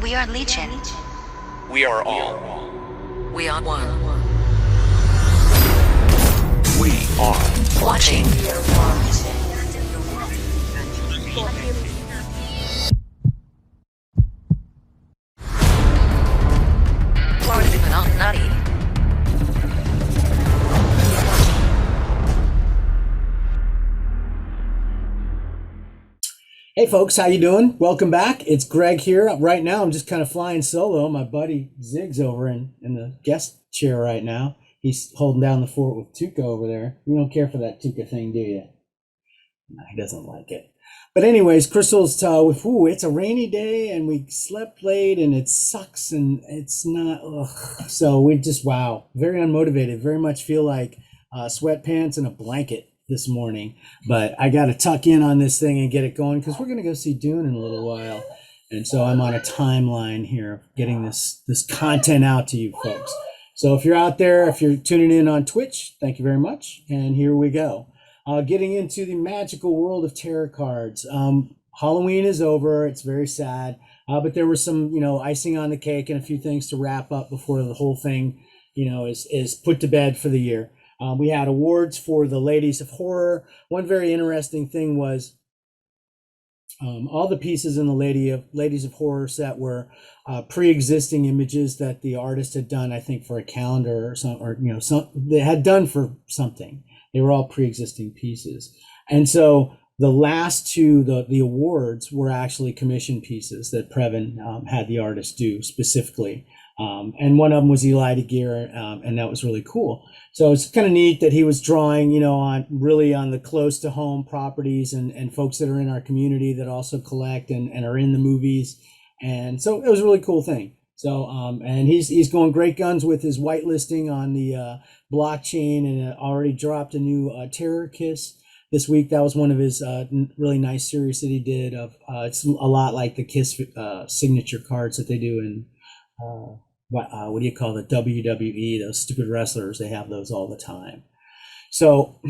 We are Legion. We are all. We are one. We are Watching. Florida Illuminati. Hey folks, how you doing? Welcome back. It's Greg here. Right now I'm just kind of flying solo. My buddy Zig's over in the guest chair right now. He's holding down the fort with Tuca over there. You don't care for that Tuca thing, do you? No, he doesn't like it. But anyways, Crystal's it's a rainy day and we slept late and it sucks and it's not, so we just, wow, very unmotivated, very much feel like sweatpants and a blanket this morning, but I got to tuck in on this thing and get it going because we're going to go see Dune in a little while. And so I'm on a timeline here getting this content out to you folks. So if you're out there, if you're tuning in on Twitch, thank you very much. And here we go. Getting into the magical world of tarot cards. Halloween is over. It's very sad, but there was some, icing on the cake and a few things to wrap up before the whole thing, is put to bed for the year. We had awards for the Ladies of Horror. One very interesting thing was all the pieces in the Ladies of Horror set were pre-existing images that the artist had done, I think, for a calendar or some they had done for something. They were all pre-existing pieces. And so the last two, the awards were actually commission pieces that Previn had the artist do specifically. And one of them was Eli DeGear, and that was really cool. So it's kind of neat that he was drawing, on the close to home properties and folks that are in our community that also collect and are in the movies. And so it was a really cool thing. So, and he's going great guns with his whitelisting on the blockchain and already dropped a new Terror Kiss this week. That was one of his really nice series that he did of, it's a lot like the Kiss signature cards that they do in, what do you call it, WWE, those stupid wrestlers, they have those all the time. So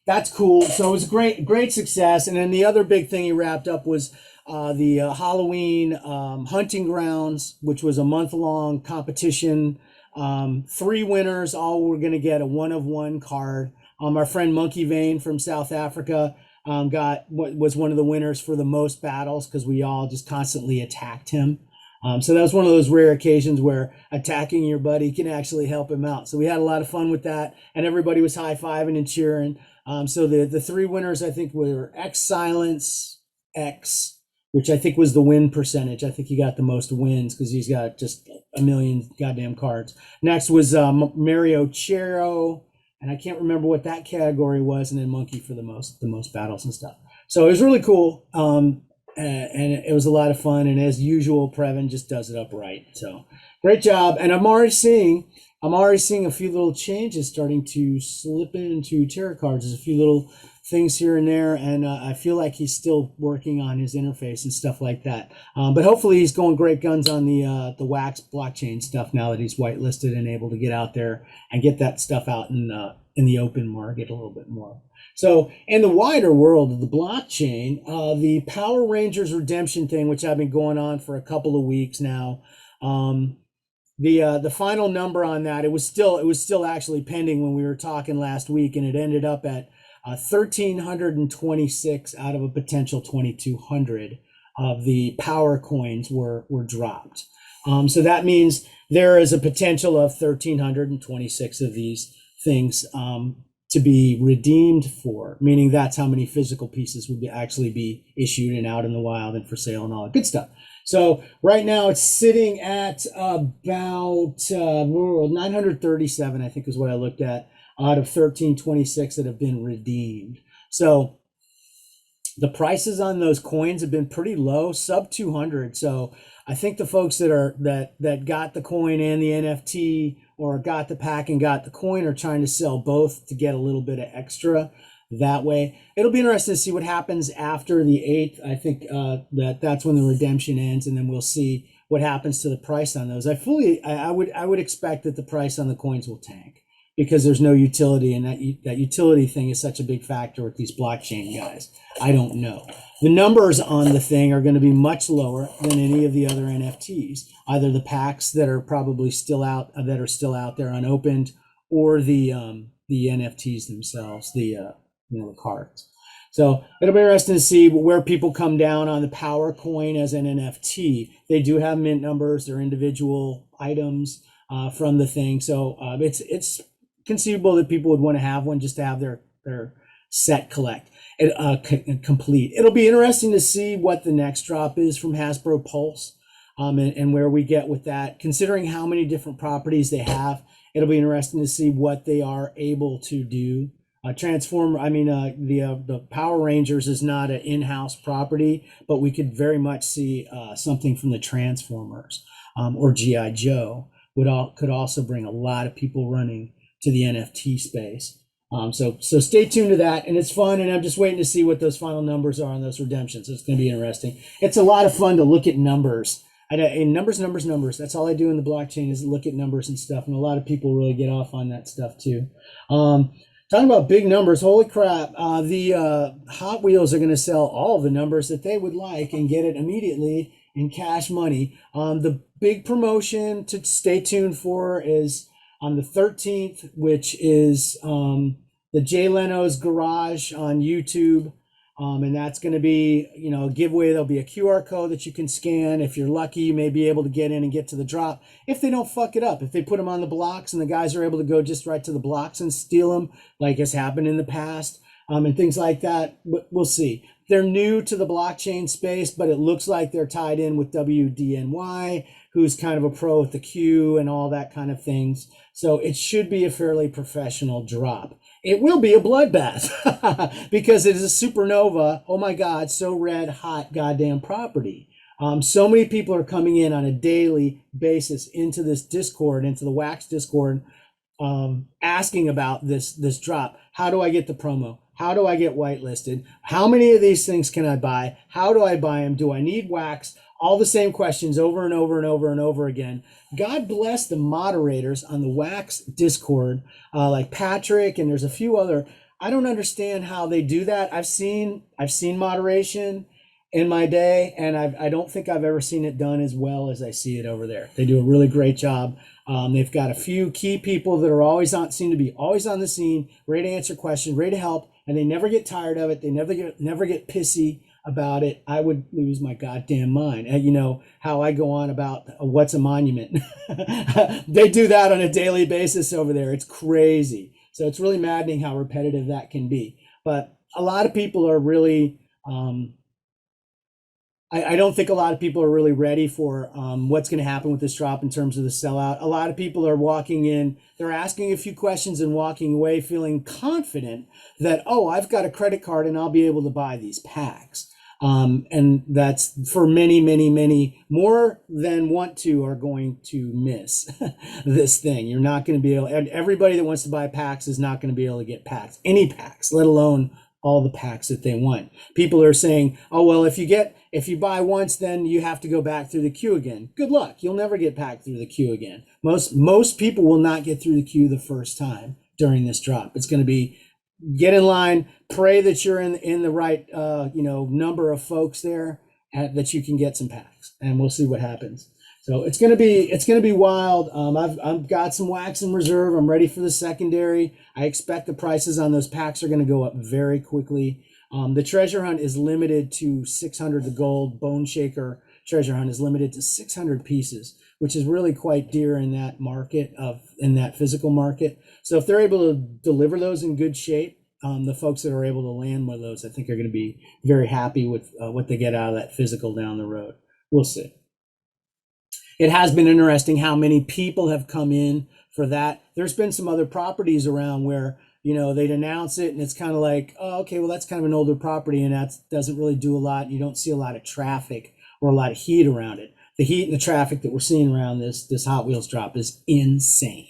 that's cool. So it was a great success. And then the other big thing he wrapped up was the Halloween hunting grounds, which was a month-long competition. 3 winners, all were going to get a 1-of-1 card. Our friend Monkey Vein from South Africa was one of the winners for the most battles because we all just constantly attacked him. So that was one of those rare occasions where attacking your buddy can actually help him out. So we had a lot of fun with that, and everybody was high-fiving and cheering. So the 3 winners, I think, were X Silence X, which I think was the win percentage. I think he got the most wins because he's got just a million goddamn cards. Next was Mario Chero, and I can't remember what that category was, and then Monkey for the most battles and stuff. So it was really cool. And it was a lot of fun, and as usual, Previn just does it up right. So great job. And I'm already seeing a few little changes starting to slip into tarot cards. There's a few little things here and there, and I feel like he's still working on his interface and stuff like that. But hopefully he's going great guns on the wax blockchain stuff now that he's whitelisted and able to get out there and get that stuff out in the open market a little bit more. So in the wider world of the blockchain, the Power Rangers redemption thing, which I've been going on for a couple of weeks now, the final number on that, it was still actually pending when we were talking last week, and it ended up at 1,326 out of a potential 2,200 of the power coins were dropped. So that means there is a potential of 1,326 of these things to be redeemed for, meaning that's how many physical pieces would actually be issued and out in the wild and for sale and all that good stuff. So right now it's sitting at about 937, I think is what I looked at, out of 1,326 that have been redeemed. So the prices on those coins have been pretty low, sub 200. So I think the folks that got the coin and the NFT, or got the pack and got the coin, are trying to sell both to get a little bit of extra that way. It'll be interesting to see what happens after the 8th. I think that's when the redemption ends, and then we'll see what happens to the price on those. I would expect that the price on the coins will tank because there's no utility, and that utility thing is such a big factor with these blockchain guys. I don't know. The numbers on the thing are going to be much lower than any of the other NFTs, either the packs that are probably still out there unopened, or the NFTs themselves, the cards. So it'll be interesting to see where people come down on the Power Coin as an NFT. They do have mint numbers; they're individual items from the thing. So it's conceivable that people would want to have one just to have their set complete. It'll be interesting to see what the next drop is from Hasbro Pulse, and where we get with that. Considering how many different properties they have, it'll be interesting to see what they are able to do. The Power Rangers is not an in-house property, but we could very much see something from the Transformers or G.I. Joe could also bring a lot of people running to the NFT space. So stay tuned to that, and it's fun, and I'm just waiting to see what those final numbers are on those redemptions. It's going to be interesting. It's a lot of fun to look at numbers. And numbers. That's all I do in the blockchain is look at numbers and stuff, and a lot of people really get off on that stuff too. Talking about big numbers, holy crap, the Hot Wheels are going to sell all the numbers that they would like and get it immediately in cash money. The big promotion to stay tuned for is on the 13th, which is the Jay Leno's Garage on YouTube. And that's going to be, a giveaway. There'll be a QR code that you can scan. If you're lucky, you may be able to get in and get to the drop. If they don't fuck it up, if they put them on the blocks and the guys are able to go just right to the blocks and steal them, like has happened in the past, and things like that, we'll see. They're new to the blockchain space, but it looks like they're tied in with WDNY, who's kind of a pro at the queue and all that kind of things. So it should be a fairly professional drop. It will be a bloodbath because it is a supernova. Oh my God, so red hot goddamn property. So many people are coming in on a daily basis into this Discord, into the Wax Discord, asking about this drop. How do I get the promo? How do I get whitelisted? How many of these things can I buy? How do I buy them? Do I need wax? All the same questions over and over and over and over again. God bless the moderators on the Wax Discord, like Patrick, and there's a few other. I don't understand how they do that. I've seen moderation in my day, and I don't think I've ever seen it done as well as I see it over there. They do a really great job. They've got a few key people that are seem to be always on the scene, ready to answer questions, ready to help, and they never get tired of it. They never get pissy about it. I would lose my goddamn mind. And you know how I go on about what's a monument. They do that on a daily basis over there. It's crazy. So it's really maddening how repetitive that can be. But a lot of people are really, I don't think a lot of people are really ready for what's going to happen with this drop in terms of the sellout. A lot of people are walking in, they're asking a few questions and walking away feeling confident that, oh, I've got a credit card and I'll be able to buy these packs. And that's for many, many, many more than want to are going to miss this thing. You're not going to be able, and everybody that wants to buy packs is not going to be able to get packs, any packs, let alone all the packs that they want. People are saying, oh, well, if you buy once, then you have to go back through the queue again. Good luck. You'll never get packed through the queue again. Most people will not get through the queue the first time during this drop. It's going to be get in line, pray that you're in the right number of folks there that you can get some packs, and we'll see what happens. So it's gonna be wild. I've got some wax in reserve. I'm ready for the secondary. I expect the prices on those packs are gonna go up very quickly. The treasure hunt is limited to 600. The gold bone shaker treasure hunt is limited to 600 pieces, which is really quite dear in that market in that physical market. So if they're able to deliver those in good shape, the folks that are able to land one of those, I think are going to be very happy with what they get out of that physical down the road. We'll see. It has been interesting how many people have come in for that. There's been some other properties around where, they'd announce it and it's kind of like, oh, okay, well, that's kind of an older property and that doesn't really do a lot. You don't see a lot of traffic or a lot of heat around it. The heat and the traffic that we're seeing around this Hot Wheels drop is insane.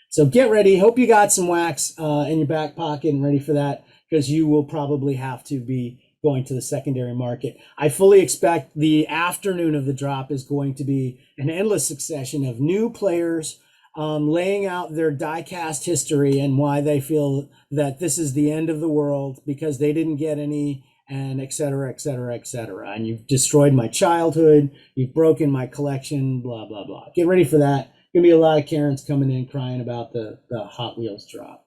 So get ready. Hope you got some wax in your back pocket and ready for that, because you will probably have to be going to the secondary market. I fully expect the afternoon of the drop is going to be an endless succession of new players laying out their die-cast history and why they feel that this is the end of the world because they didn't get any and et cetera, et cetera, et cetera. And you've destroyed my childhood. You've broken my collection, blah, blah, blah. Get ready for that. Gonna be a lot of Karens coming in crying about the Hot Wheels drop.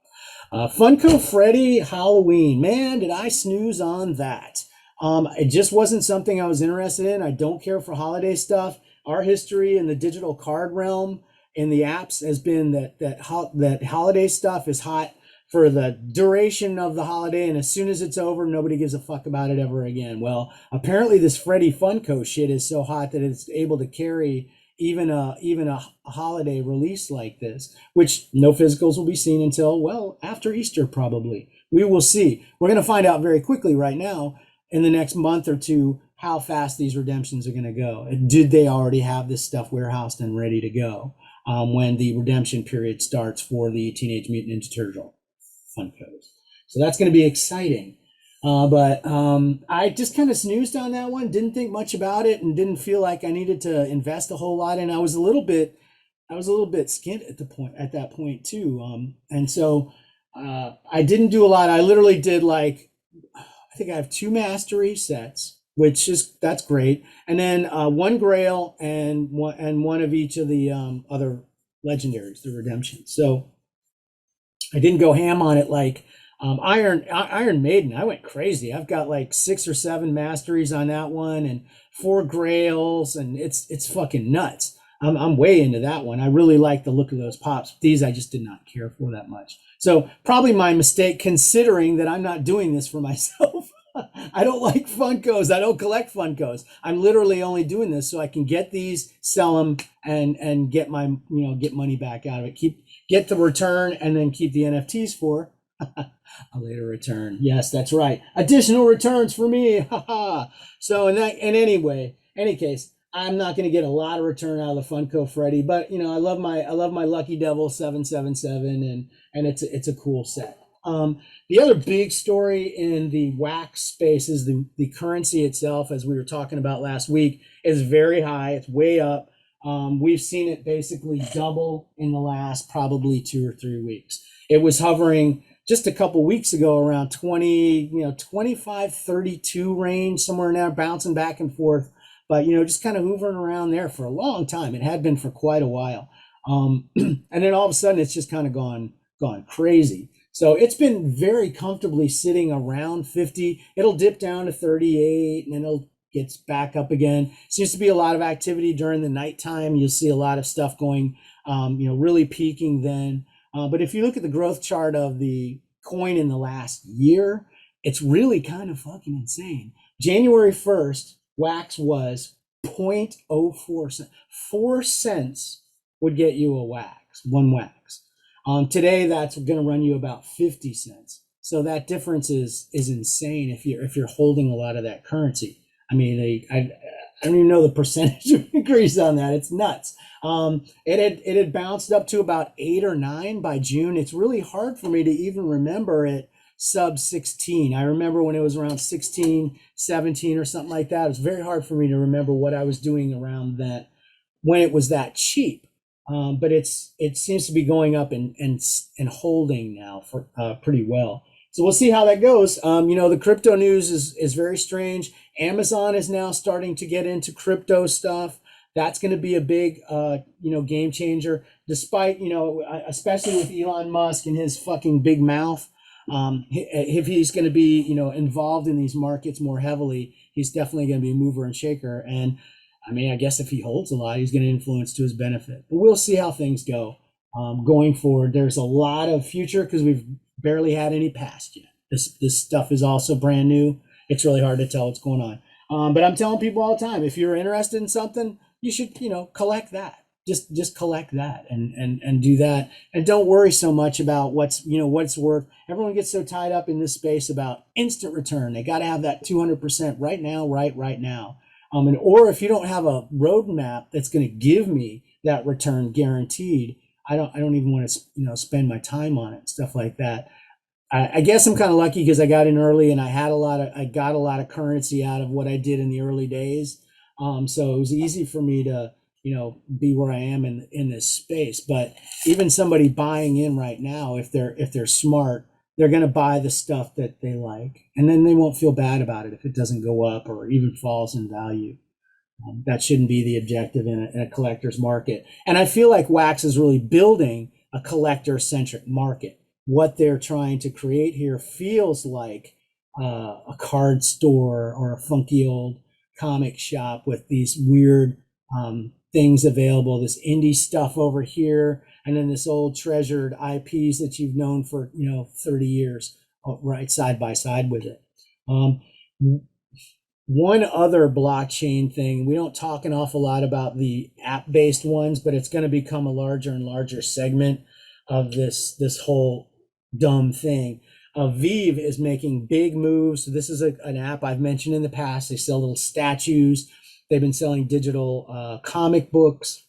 Funko Freddy Halloween. Man, did I snooze on that. It just wasn't something I was interested in. I don't care for holiday stuff. Our history in the digital card realm in the apps has been that holiday stuff is hot for the duration of the holiday, and as soon as it's over, nobody gives a fuck about it ever again. Well, apparently this Freddy Funko shit is so hot that it's able to carry even a holiday release like this, which no physicals will be seen until, well, after Easter probably. We will see. We're going to find out very quickly right now in the next month or two how fast these redemptions are going to go. Did they already have this stuff warehoused and ready to go when the redemption period starts for the Teenage Mutant Ninja Turtle Funkos? So that's going to be exciting. But I just kind of snoozed on that one, didn't think much about it, and didn't feel like I needed to invest a whole lot. And I was a little bit skint at that point too. And so I didn't do a lot. I literally did like, I think I have 2 mastery sets, that's great. And then 1 Grail and one of each of the other legendaries, the redemptions. So I didn't go ham on it like Iron Maiden. I went crazy. I've got like 6 or 7 masteries on that one and 4 Grails, and it's fucking nuts. I'm way into that one. I really like the look of those pops. These I just did not care for that much. So probably my mistake, considering that I'm not doing this for myself. I don't like Funkos. I don't collect Funkos. I'm literally only doing this so I can get these, sell them, and get my get money back out of it. Get the return and then keep the NFTs for a later return. Yes, that's right. Additional returns for me. So in any case, I'm not going to get a lot of return out of the Funko Freddy, but I love my Lucky Devil 777, and it's a cool set. The other big story in the wax space is the currency itself, as we were talking about last week, is very high. It's way up. We've seen it basically double in the last probably 2 or 3 weeks. It was hovering just a couple weeks ago around 25, 32 range, somewhere in there, bouncing back and forth. But, just kind of hovering around there for a long time. It had been for quite a while. And then all of a sudden it's just kind of gone crazy. So it's been very comfortably sitting around 50. It'll dip down to 38 and then it'll gets back up again. Seems to be a lot of activity during the nighttime. You'll see a lot of stuff going, really peaking then. But if you look at the growth chart of the coin in the last year, it's really kind of fucking insane. January 1st, wax was 0.04 cents. 4 cents would get you one wax. Today, that's going to run you about 50 cents. So that difference is insane if you're holding a lot of that currency. I mean, I don't even know the percentage of increase on that. It's nuts. It had bounced up to about 8 or 9 by June. It's really hard for me to even remember it sub 16. I remember when it was around 16, 17 or something like that. It was very hard for me to remember what I was doing around that when it was that cheap. But it seems to be going up and holding now for pretty well. So we'll see how that goes. The crypto news is very strange. Amazon is now starting to get into crypto stuff. That's going to be a big, game changer. Despite, especially with Elon Musk and his fucking big mouth, if he's going to be, involved in these markets more heavily, he's definitely going to be a mover and shaker. And I mean, I guess if he holds a lot, he's going to influence to his benefit. But we'll see how things go going forward. There's a lot of future because we've barely had any past yet. This stuff is also brand new. It's really hard to tell what's going on. But I'm telling people all the time, if you're interested in something, you should, collect that. Just collect that and do that. And don't worry so much about what's worth. Everyone gets so tied up in this space about instant return. They got to have that 200% right now, right now. Or if you don't have a roadmap that's going to give me that return guaranteed, I don't even want to, spend my time on it, stuff like that. I guess I'm kind of lucky because I got in early and I got a lot of currency out of what I did in the early days. So it was easy for me to, be where I am in this space. But even somebody buying in right now, if they're smart, they're going to buy the stuff that they like, and then they won't feel bad about it if it doesn't go up or even falls in value. That shouldn't be the objective in a collector's market. And I feel like Wax is really building a collector-centric market. What they're trying to create here feels like a card store or a funky old comic shop with these weird things available, this indie stuff over here, and then this old treasured IPs that you've known for 30 years right side by side with it. One other blockchain thing, we don't talk an awful lot about the app-based ones, but it's going to become a larger and larger segment of this whole dumb thing. Vive is making big moves. This is an app I've mentioned in the past. They sell little statues. They've been selling digital comic books.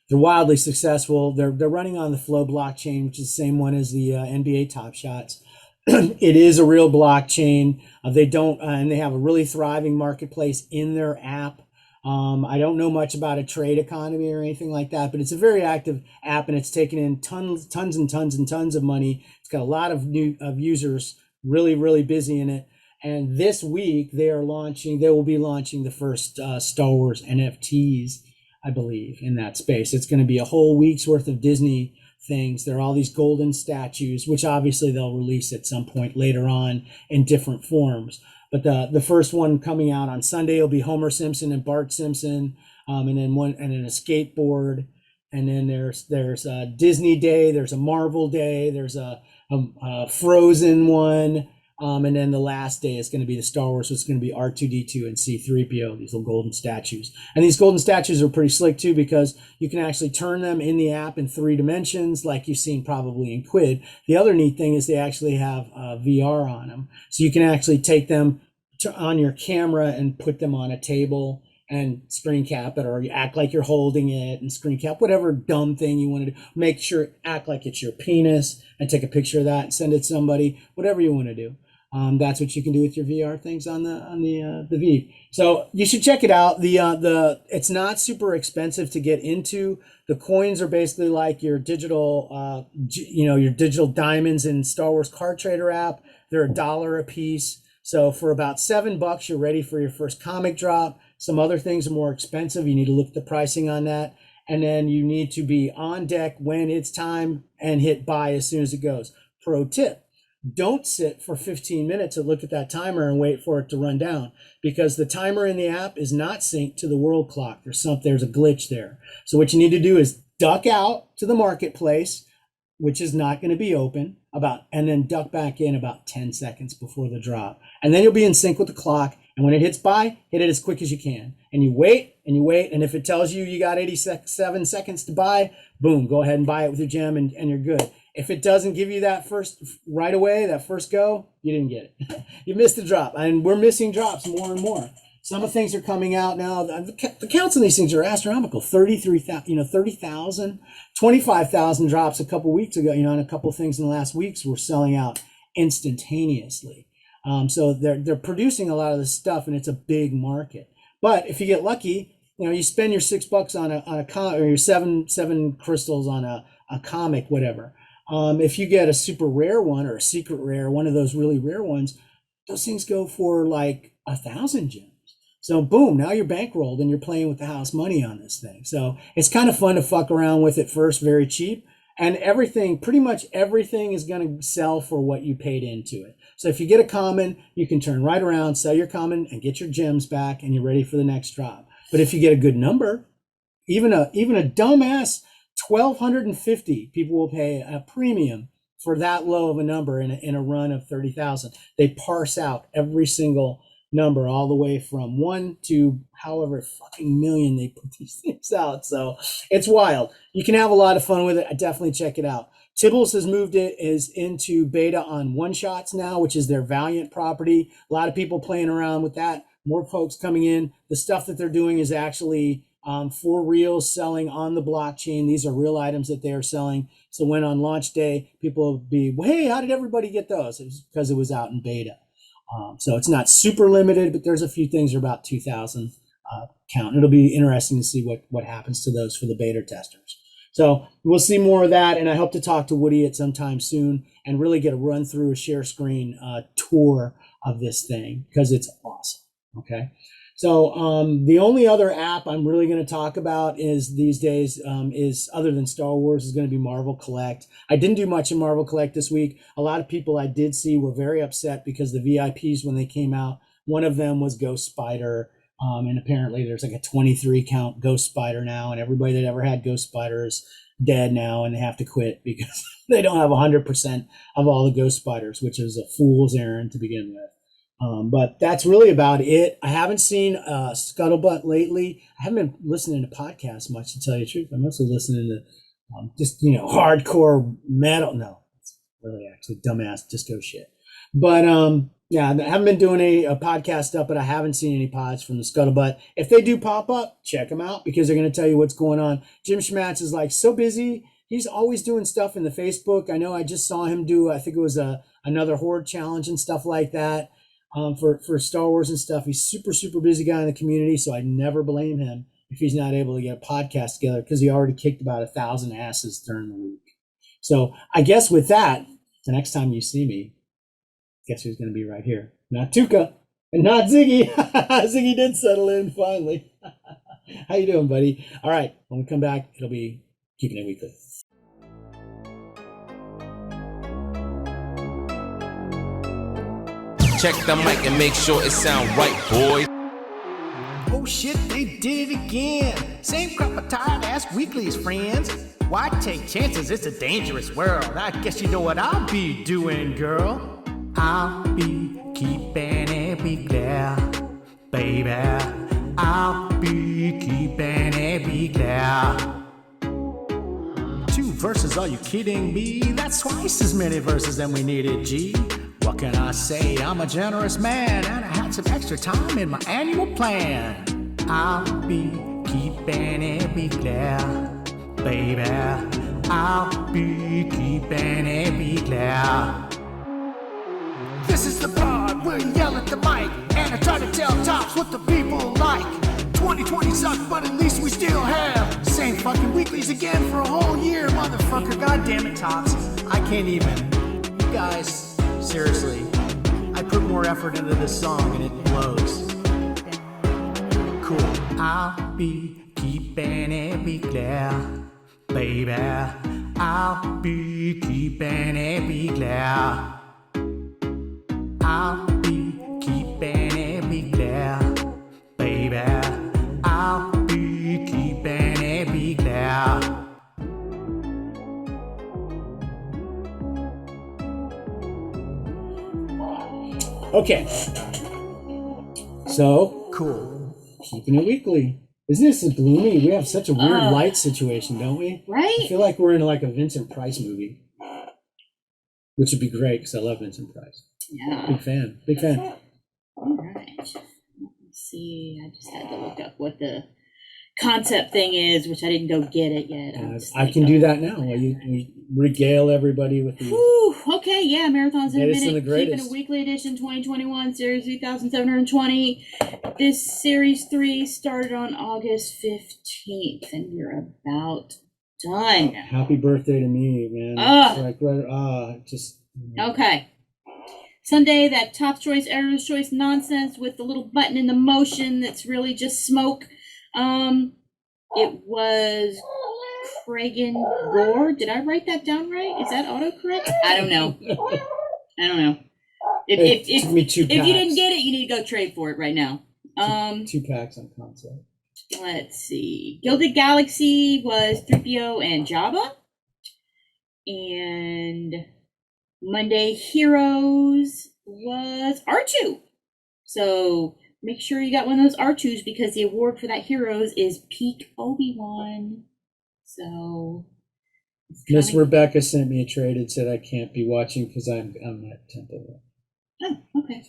They're wildly successful. They're running on the Flow blockchain, which is the same one as the NBA Top Shots. It is a real blockchain. They don't, and they have a really thriving marketplace in their app. I don't know much about a trade economy or anything like that, but it's a very active app, and it's taken in tons and tons of money. It's got a lot of new users, really busy in it. And this week they will be launching the first Star Wars NFTs, I believe, in that space. It's going to be a whole week's worth of Disney things. There are all these golden statues, which obviously they'll release at some point later on in different forms. But the first one coming out on Sunday will be Homer Simpson and Bart Simpson, and then a skateboard, and then there's a Disney Day, there's a Marvel Day, there's a Frozen one, and then the last day is going to be the Star Wars. So it's going to be R2D2 and C3PO, these little golden statues. And these golden statues are pretty slick too, because you can actually turn them in the app in 3 dimensions, like you've seen probably in Quid. The other neat thing is they actually have VR on them. So you can actually take them on your camera and put them on a table and screen cap it, or you act like you're holding it and screen cap, whatever dumb thing you want to do. Make sure, act like it's your penis and take a picture of that and send it to somebody, whatever you want to do. That's what you can do with your VR things on the Vive. So you should check it out. It's not super expensive to get into. The coins are basically like your digital, your digital diamonds in Star Wars Card Trader app. They're $1 a piece. So for about $7, you're ready for your first comic drop. Some other things are more expensive. You need to look at the pricing on that. And then you need to be on deck when it's time and hit buy as soon as it goes. Pro tip: don't sit for 15 minutes and look at that timer and wait for it to run down, because the timer in the app is not synced to the world clock. There's a glitch there. So what you need to do is duck out to the marketplace, which is not going to be open, and then duck back in about 10 seconds before the drop. And then you'll be in sync with the clock. And when it hits buy, hit it as quick as you can. And you wait. And if it tells you got 87 seconds to buy, boom, go ahead and buy it with your gem and you're good. If it doesn't give you that first right away, that first go, you didn't get it. You missed the drop. And we're missing drops more and more. Some of the things are coming out now. The counts on these things are astronomical. 30,000, 25,000 drops a couple weeks ago. And a couple things in the last weeks were selling out instantaneously. So they're producing a lot of this stuff, and it's a big market. But if you get lucky, you spend your $6 on a comic, or your seven crystals on a comic, whatever. If you get a super rare one or a secret rare, one of those really rare ones, those things go for like 1,000 gems. So boom, now you're bankrolled and you're playing with the house money on this thing. So it's kind of fun to fuck around with it first, very cheap. And pretty much everything is going to sell for what you paid into it. So if you get a common, you can turn right around, sell your common, and get your gems back, and you're ready for the next drop. But if you get a good number, even a dumbass 1,250, people will pay a premium for that low of a number in a run of 30,000. They parse out every single number all the way from 1 to however fucking million they put these things out. So it's wild. You can have a lot of fun with it. I definitely check it out. Tibbles has moved is into beta on one shots now, which is their Valiant property. A lot of people playing around with that. More folks coming in. The stuff that they're doing is actually for real, selling on the blockchain. These are real items that they are selling. So when on launch day, people will be, well, hey, how did everybody get those? It was because it was out in beta. So it's not super limited, but there's a few things are about 2,000 count. It'll be interesting to see what happens to those for the beta testers. So we'll see more of that, and I hope to talk to Woody at some time soon and really get a run through, a share screen tour of this thing, because it's awesome. Okay. So the only other app I'm really going to talk about is these days is, other than Star Wars, is going to be Marvel Collect. I didn't do much in Marvel Collect this week. A lot of people I did see were very upset because the VIPs, when they came out, one of them was Ghost Spider. And apparently there's like a 23 count Ghost Spider now, and everybody that ever had Ghost Spider is dead now, and they have to quit because they don't have 100% of all the Ghost Spiders, which is a fool's errand to begin with. But that's really about it. I haven't seen Scuttlebutt lately. I haven't been listening to podcasts much, to tell you the truth. I'm mostly listening to just, hardcore metal. No, it's really actually dumbass disco shit. But yeah, I haven't been doing a podcast up, but I haven't seen any pods from the Scuttlebutt. If they do pop up, check them out, because they're going to tell you what's going on. Jim Schmatz is like so busy. He's always doing stuff in the Facebook. I know I just saw him do, I think it was another Horde challenge and stuff like that. For Star Wars and stuff. He's super, super busy guy in the community, so I never blame him if he's not able to get a podcast together, because he already kicked about 1,000 asses during the week. So I guess with that, the next time you see me, guess who's going to be right here? Not Tuka and not Ziggy. Ziggy did settle in finally. How you doing, buddy? All right, when we come back, it'll be Keeping It Weekly. Check the mic and make sure it sound right, boy. Oh shit, they did it again. Same crop of tired ass weeklies, friends. Why take chances? It's a dangerous world. I guess you know what I'll be doing, girl. I'll be keeping it weekly, baby. I'll be keeping it weekly. 2 verses, are you kidding me? That's twice as many verses than we needed, G. What can I say? I'm a generous man, and I had some extra time in my annual plan. I'll be keeping it weekly, baby. I'll be keeping it weekly. This is the part where you yell at the mic, and I try to tell tops what the people like. 2020 sucked, but at least we still have same fucking weeklies again for a whole year, motherfucker. God damn it, tops. I can't even. You guys. Seriously, I put more effort into this song and it blows. Cool. I'll be keeping it weekly, baby. I'll be keeping it weekly. I'll be keeping it weekly, baby. I'll be keeping it weekly. Okay. So, cool. Keeping It Weekly. Isn't this a gloomy? We have such a weird light situation, don't we? Right? I feel like we're in like a Vincent Price movie, which would be great because I love Vincent Price. Yeah. Big fan. Big fan. All right. Let me see. I just had to look up what the concept thing is, which I didn't go get it yet. I can do that now while you regale everybody with the... Whew, okay, yeah, Marathons in a Latest and Minute, the greatest. Keeping It Weekly Edition 2021, Series 3720. This Series 3 started on August 15th, and we're about done. Happy birthday to me, man. It's like, just... Okay. Sunday, that top choice, error's choice nonsense with the little button in the motion that's really just smoke. It was Kragan Roar. Did I write that down right? Is that autocorrect? I don't know. If you didn't get it, you need to go trade for it right now. 2 packs on concept. Let's see. Gilded Galaxy was 3PO and Jabba. And Monday Heroes was R2. So make sure you got one of those R2s, because the award for that Heroes is Peak Obi-Wan. So Miss Rebecca sent me a trade and said I can't be watching because I'm at Temple. Oh, okay.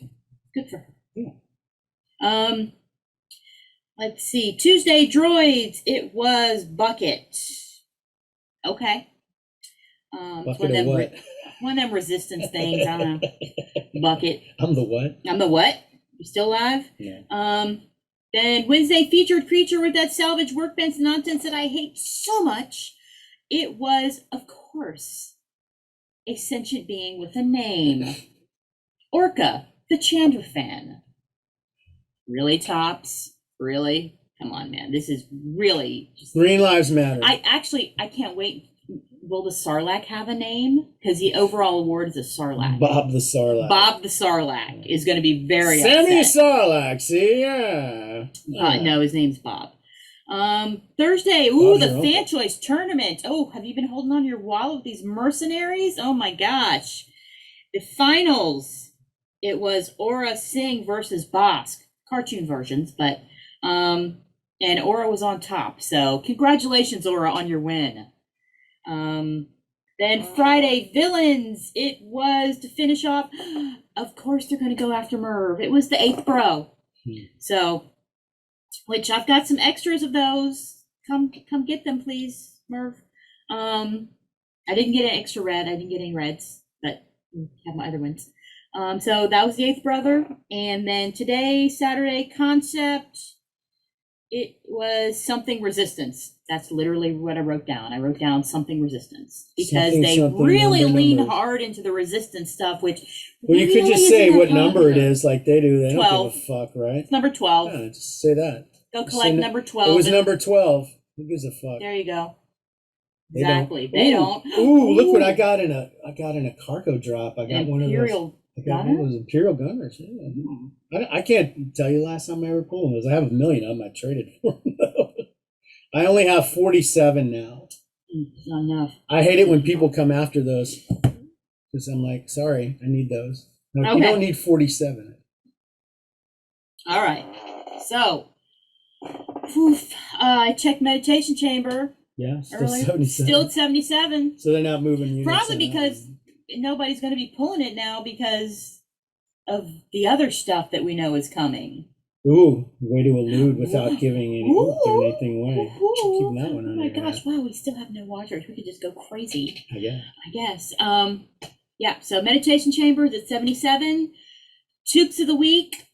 Good for her. Yeah. Let's see. Tuesday Droids. It was Bucket. Okay. Bucket of what? One of them resistance things. I don't know. Bucket. I'm the what? I'm the what? You still alive? Yeah. Then Wednesday featured creature with that salvage workbench nonsense that I hate so much. it was, of course, a sentient being with a name. Orca, the Chandra fan. Really, Tops? Really? Come on, man. This is really just... Green Lives Matter. I can't wait. Will the Sarlacc have a name? Because the overall award is a Sarlacc. Bob the Sarlacc. Bob the Sarlacc is going to be very Sammy upset. Sarlacc, see? Yeah. No, his name's Bob. Thursday, ooh, Bob's the your Fan uncle. Choice Tournament. Oh, have you been holding on to your wallet with these mercenaries? Oh my gosh. The finals, it was Aura Singh versus Bosk. Cartoon versions, but, and Aura was on top. So congratulations, Aura, on your win. Then Friday, Villains. It was to finish off. Of course, they're going to go after Merv. It was the 8th bro. So, which I've got some extras of those. Come get them, please, Merv. I didn't get an extra red. I didn't get any reds, but I have my other ones. So that was the 8th brother. And then today, Saturday, Concept. It was something resistance. That's literally what I wrote down. I wrote down something resistance because they really lean hard into the resistance stuff, which Well, you could just say what number it is like they do. They 12. don't give a fuck, right? It's number 12. Yeah, just say that. Go collect number 12. It was number 12. Who gives a fuck? There you go. They Exactly. don't. They don't. Ooh, look what I got in a cargo drop. I got one of those. Imperial I got one Gunner? of those Imperial Gunners. Yeah. I can't tell you last time I ever pulled those. I have 1 million of them. I traded for them. I only have 47 now. Not enough. I hate it when people come after those because I'm like, sorry, I need those. No, Okay. You don't need 47. All right. So, I checked Meditation Chamber Yeah, still earlier. 77. Still at 77. So they're not moving units. Probably around. because nobody's going to be pulling it now because of the other stuff that we know is coming. Ooh, way to elude without giving giving anything away. Ooh. Keeping that one Oh on my your gosh, hat. wow, we still have no watchers. We could just go crazy, Yeah. I guess. Yeah, so Meditation Chambers at 77. Tubes of the Week.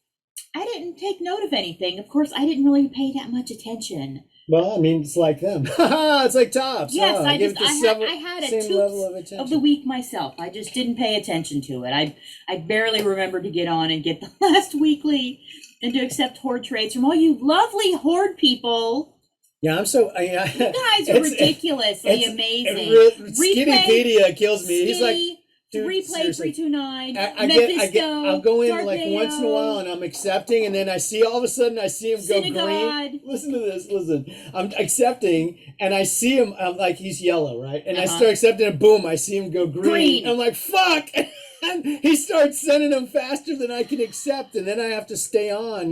I didn't take note of anything. Of course, I didn't really pay that much attention. Well, I mean, it's like them. It's like Tops. Yes, I I had a same level of attention. of the week myself. I just didn't pay attention to it. I barely remembered to get on and get the last weekly and to accept Hoard trades from all you lovely Hoard people. Yeah, I'm so. You guys are ridiculously amazing. Skinnypedia kills me. He's like, dude, Replay seriously. 329. I'll go in like once in a while and I'm accepting, and then I see all of a sudden I see him go Synagogue. green. Listen to this. Listen, I'm accepting and I see him. I'm like, he's yellow, right? And I start accepting, and boom, I see him go green. I'm like, fuck. And he starts sending them faster than I can accept, and then I have to stay on,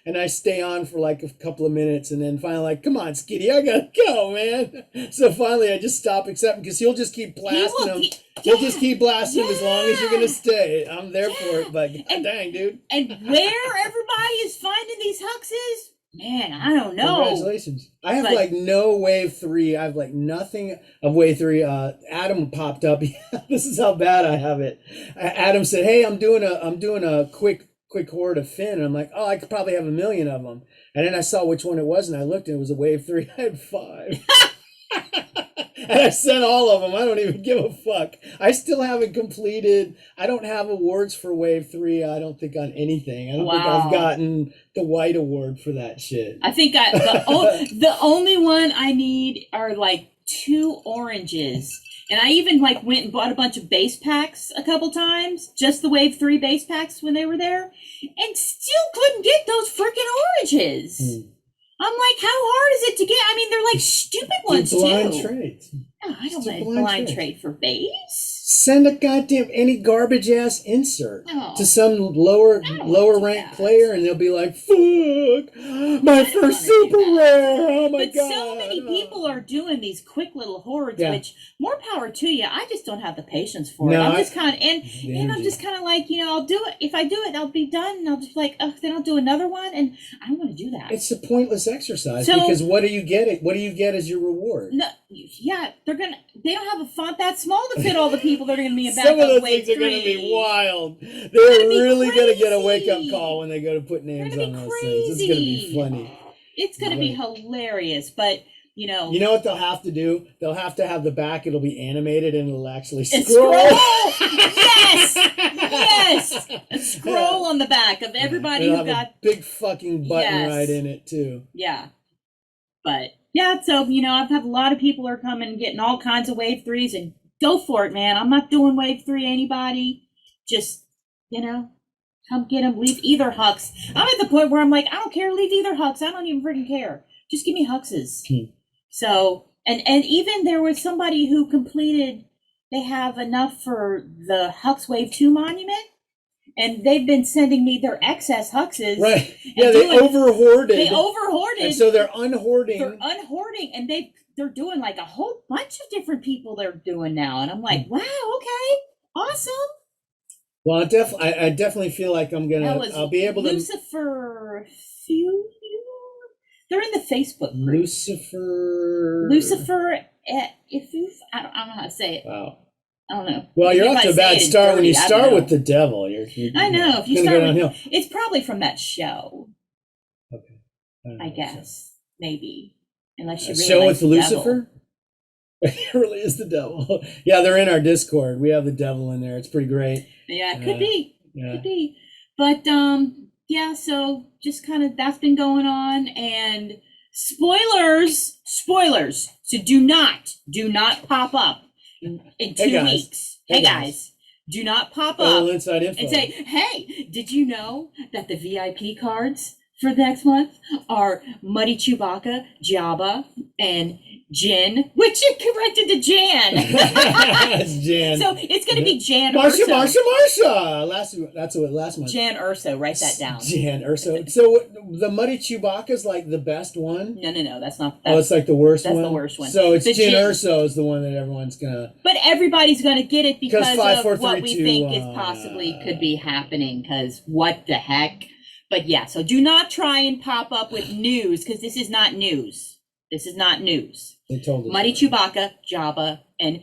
and I stay on for like a couple of minutes, and then finally, like, come on, Skitty, I gotta go, man. So finally, I just stop accepting because he'll just keep blasting them. He'll just keep blasting them as long as you're gonna stay. I'm there for it, but dang, dude. And where everybody is finding these huxes, man, I don't know. Congratulations. I have like no wave 3. I have like nothing of wave 3. Adam popped up. This is how bad I have it. Adam said, "Hey, I'm doing a quick hoard of Finn." And I'm like, "Oh, I could probably have 1 million of them." And then I saw which one it was, and I looked, and it was a wave 3. I had 5. And I sent all of them. I don't even give a fuck. I still haven't completed. I don't have awards for wave 3. I don't think on anything. I don't think I've gotten the white award for that shit. I think the only one I need are like 2 oranges. And I even like went and bought a bunch of base packs a couple times, just the wave 3 base packs when they were there, and still couldn't get those freaking oranges. I'm like, how hard is it to get? I mean, they're like stupid ones too. Blind trades. No, I don't want a blind trade for base. Send a goddamn any garbage ass insert No. to some lower ranked player, and they'll be like, "Fuck, my first super rare! Oh my god!" But so many people are doing these quick little hoards, which more power to you. I just don't have the patience for it. I'm just kind of and I'm just kind of like, I'll do it. If I do it, I'll be done, and I'll just be like, oh, then I'll do another one, and I don't want to do that. It's a pointless exercise because what do you get? What do you get as your reward? No, yeah, they don't have a font that small to fit all the people that are going to be in back Some of those wave things are 3. going to be wild. They're really going to get a wake up crazy. call when they go to put names They're on gonna be those things. It's going to be crazy. funny. It's going to be hilarious, but You know. You know what they'll have to do? They'll have to have the back. It'll be animated and it'll actually And scroll. Yes, yes. A scroll on the back of everybody It'll who have got. a big fucking button Yes. right in it too. Yeah, but yeah. So I've had a lot of people are coming, getting all kinds of wave 3s, and go for it, man. I'm not doing wave 3. Anybody, just come get them. Leave either hucks. I'm at the point where I'm like, I don't care. Leave either hucks. I don't even freaking care. Just give me huckses. So, and even there was somebody who completed, they have enough for the Hux Wave 2 monument, and they've been sending me their excess huxes. Right. Yeah, they over-hoarded. They over-hoarded. And so they're unhoarding. They're unhoarding, and they're doing like a whole bunch of different people they're doing now. And I'm like, wow, okay, awesome. Well, I definitely feel like I'll be able to. Lucifer few. They're in the Facebook group. Lucifer. If you, I don't know how to say it. Wow. I don't know. Well, you're You off might to a say bad it in start when you dirty, I start don't with know. the devil. You're I know. If you gonna start go with, downhill. it's probably from that show. Okay. I guess maybe, unless you A really show like with the Lucifer. It really is the devil. Yeah, they're in our Discord. We have the devil in there. It's pretty great. Yeah, it could be. Yeah. Could be. But yeah. So just kind of that's been going on, and spoilers. So do not pop up in 2 guys. weeks. Hey, Hey guys. guys, do not pop A up little inside info. and say, hey, did you know that the VIP cards for next month are Muddy Chewbacca, Jabba, and Jin, which you corrected to Jan. It's Jan. So it's going to be Jan Marsha. Urso. That's what last month. Jan Urso, write that down. Jan Erso. So the Muddy Chewbacca's like the best one. No, that's not. Oh, it's like the worst that's one. the worst one. So it's The Jan Jin- Erso is the one that everyone's gonna. But everybody's going to get it because 5, 4, of what 3, we 2, think is possibly could be happening. Because what the heck? But yeah, so do not try and pop up with news because this is not news. This is not news. They told us. Muddy Chewbacca, Jabba, and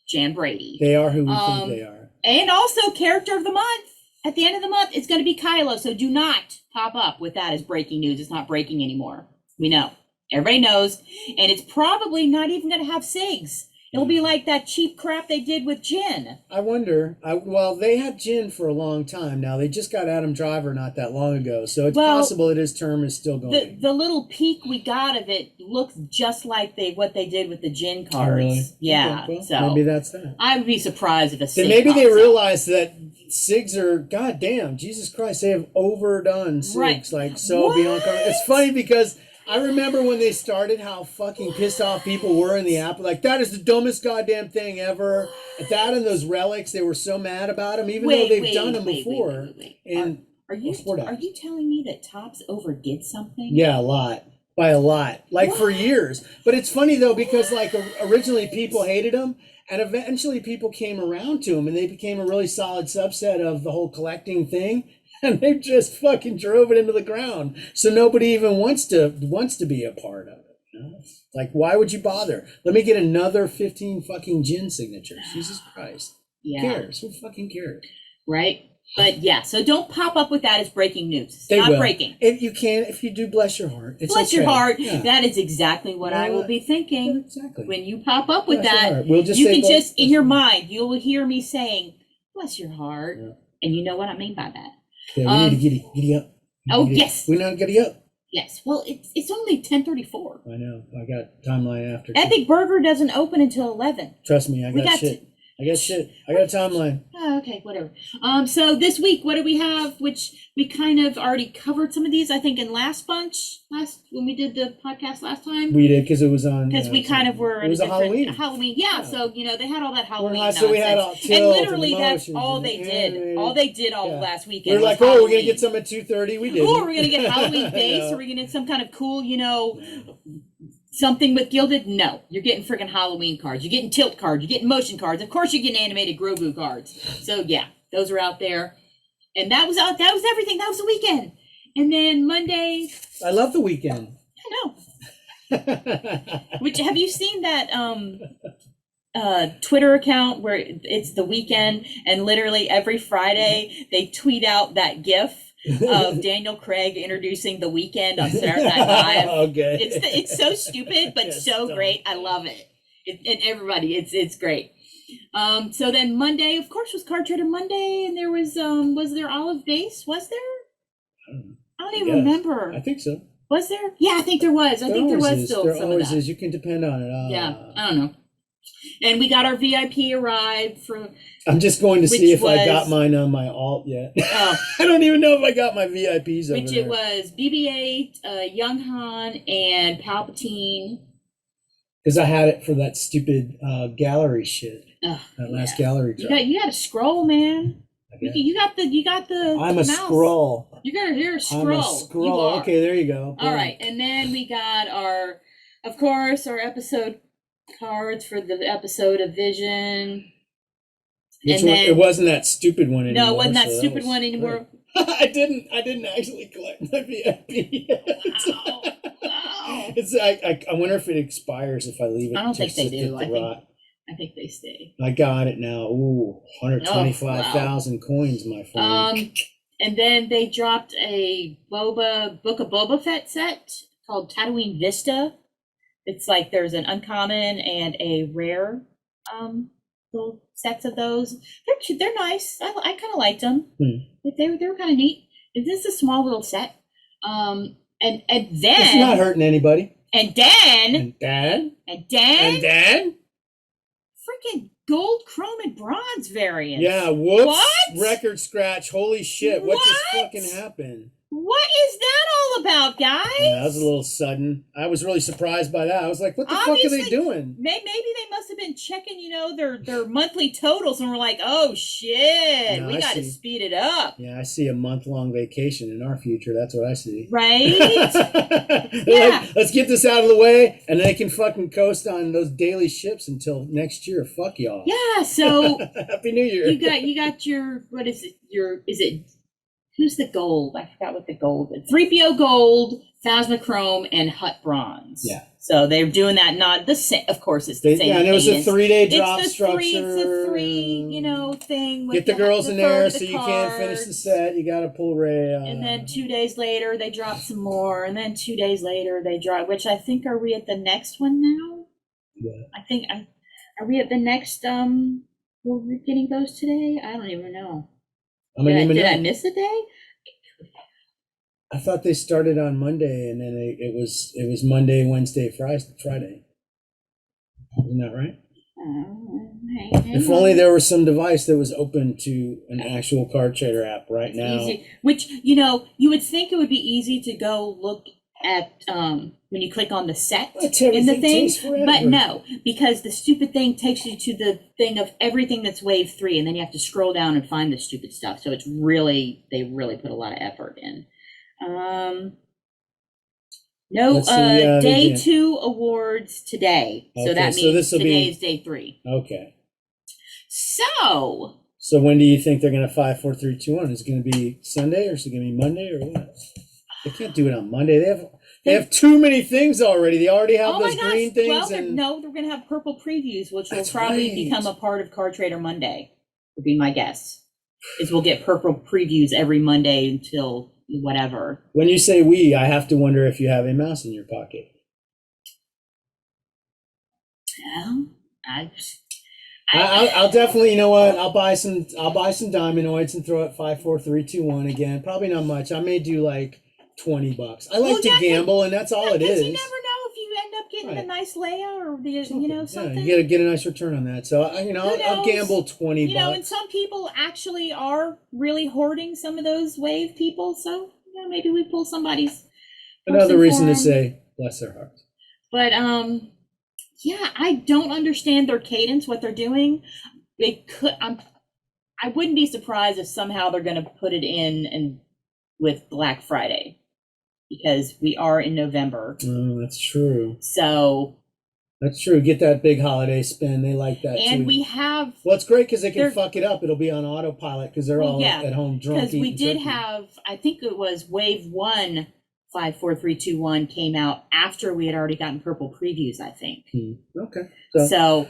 Jan Brady. They are who we think they are. And also character of the month. At the end of the month, it's going to be Kylo. So do not pop up with that as breaking news. It's not breaking anymore. We know. Everybody knows. And it's probably not even going to have SIGs. It'll be like that cheap crap they did with Jin. I wonder. Well, they had Jin for a long time now. They just got Adam Driver not that long ago. So it's possible that his term is still going. The little peek we got of it looks just like what they did with the Jin cards. Oh, really? Yeah. Okay, well, so maybe that's that. I would be surprised if a SIG Then maybe they pops up. realize that SIGs are, goddamn, Jesus Christ, they have overdone SIGs. Right. Like, so What? beyond. It's funny because I remember when they started how fucking pissed off people were in the app. Like, that is the dumbest goddamn thing ever. That and those relics, they were so mad about them, even though they've done them before. And Are you telling me that Topps overdid something? yeah, a lot. By a lot. Like, for years. But it's funny, though, because, like, originally people hated them. And eventually people came around to them. And they became a really solid subset of the whole collecting thing. And they just fucking drove it into the ground. So nobody even wants to be a part of it. You know? Like, why would you bother? Let me get another 15 fucking Jin signatures. Jesus Christ. Yeah. Who cares? Who fucking cares? Right? But yeah, so don't pop up with that as breaking news. It's They not will. breaking. If you can, if you do, bless your heart. It's Bless your okay. heart. Yeah. That is exactly what I will be thinking. Exactly. When you pop up with Bless your that, heart. We'll just you say can bless- just, in bless your your mind, you will hear me saying, bless your heart. Yeah. And you know what I mean by that. Yeah, we need to giddy up. Oh, yes. We're not giddy up. Yes. Well, it's only 10:34. I know. I got timeline after. Epic Burger doesn't open until 11. Trust me, I We got got shit. I got shit. I got a timeline. Oh, okay, whatever. So this week, what do we have? Which we kind of already covered some of these, I think, in last when we did the podcast last time. We did because it was on. Because we kind of were. It was a Halloween. Halloween, yeah. So they had all that Halloween high, so we had all nonsense, and tilt literally and that's emotions all and they animated. did. All they did all Yeah. last We weekend. were like, was oh, we're gonna Halloween. get some at 2:30. We did. Oh, we're gonna get Halloween base. Yeah. Or we're gonna get some kind of cool, something with gilded. No, you're getting freaking Halloween cards. You're getting tilt cards. You're getting motion cards. Of course, you're getting animated Grogu cards. So yeah, those are out there. And that was everything. That was the weekend. And then Monday. I love the weekend. I know. Which have you seen that Twitter account where it's the weekend and literally every Friday they tweet out that GIF of Daniel Craig introducing The Weeknd on Saturday Night Live. Okay. It's so stupid, but It's so dumb. great. I love it. And everybody, it's great. So then Monday, of course, was Card Trader Monday, and there was there olive base? Was there? I don't even remember. I think so. Was there? Yeah, I think there was. I think there was still There some of always that. is. You can depend on it. Yeah, I don't know. And we got our VIP arrived from. I'm just going to see Which if I got was- mine on my alt yet. Oh. I don't even know if I got my VIPs over Which there. it was BB-8, Young Han, and Palpatine. Because I had it for that stupid gallery shit. Ugh, That last gallery drop. You got to scroll, man. I guess. You got the. I'm a mouse. scroll. You're a scroll. I'm a You scroll. are. Okay, there you go. All right, and then we got our episode cards for the episode of Vision. Which and one? then- It wasn't that stupid one anymore. No, it wasn't that so stupid was one anymore. great. I didn't actually collect my VIP. Wow. Wow. It's I wonder if it expires if I leave it. I don't to think they sit do. at the rot. I think they stay. I got it now. Ooh, 125,000 coins, my friend. And then they dropped a Book of Boba Fett set called Tatooine Vista. It's like there's an uncommon and a rare little sets of those. They're cute. They're nice. I kind of liked them. They were kind of neat. This is a small little set. And then It's not hurting anybody. And then And Dad? and then And Dad? freaking gold, chrome, and bronze variants. Yeah, whoops. What? Record scratch. Holy shit. What just What? fucking happened? What is that all about, guys? Yeah, that was a little sudden. I was really surprised by that. I was like, what the fuck are they Obviously, doing? Maybe they must have been checking, their monthly totals, and we're like, oh shit, No, we I got to see. speed it up, Yeah, I see a month-long vacation in our future. That's what I see. right? Yeah. Let's get this out of the way, and they can fucking coast on those daily ships until next year. Fuck y'all. Yeah. So Happy New Year. you got your what is it? Who's the gold? I forgot what the gold is. 3PO gold, Phasma chrome, and Hut bronze. Yeah. So they're doing that. Not the same. Of course, it's the same. Yeah, and it was a cadence. 3-day drop It's the structure. three, thing. With Get the girls in there so the you can't finish the cards. set. You got to pull Ray. And then 2 days later, they drop some more. And then 2 days later, they drop, which I think, are we at the next one now? Yeah. I think, are we at the next, were we getting those today? I don't even know. Did I miss a day? I thought they started on Monday, and then it was Monday, Wednesday, Friday. Isn't that right? If only there was some device that was open to an actual card trader app right now. Easy. Which, you would think it would be easy to go look at when you click on the set But in the everything thing, takes forever. but no, because the stupid thing takes you to the thing of everything that's wave 3, and then you have to scroll down and find the stupid stuff. So they really put a lot of effort in. Let's see, they Day did. 2 awards today. So Okay, that so means this'll be- today is day 3. Okay. So So when do you think they're going to 5, 4, 3, 2, 1? Is it going to be Sunday, or is it going to be Monday, or what? They can't do it on Monday. They have too many things already. They already have oh those my gosh, green things. well, and they're going to have purple previews, which will That's probably right. become a part of Card Trader Monday, would be my guess. Is we'll get purple previews every Monday until whatever. When you say we, I have to wonder if you have a mouse in your pocket. Well, I'll definitely, you know what? I'll buy some Diamondoids and throw it 5, 4, 3, 2, 1 again. Probably not much. I may do like $20. I like Well, to yeah, gamble, and that's all it because is. you never know if you end up getting Right. a nice layout or something. Yeah, you gotta get a nice return on that. So I'll knows? gamble $20. And some people actually are really hoarding some of those wave people. So maybe we pull somebody's. Another person reason to for 'em. say bless their hearts. But yeah, I don't understand their cadence, what they're doing. I wouldn't be surprised if somehow they're going to put it in and with Black Friday, because we are in November. That's true. So. That's true. Get that big holiday spend. They like that And too. we have. Well, it's great because they can They're- fuck it up. It'll be on autopilot because they're all yeah, at home drunk. Because we eating did turkey. have, I think it was wave 1 5, 4, 3, 2, 1 came out after we had already gotten purple previews, I think. Okay. So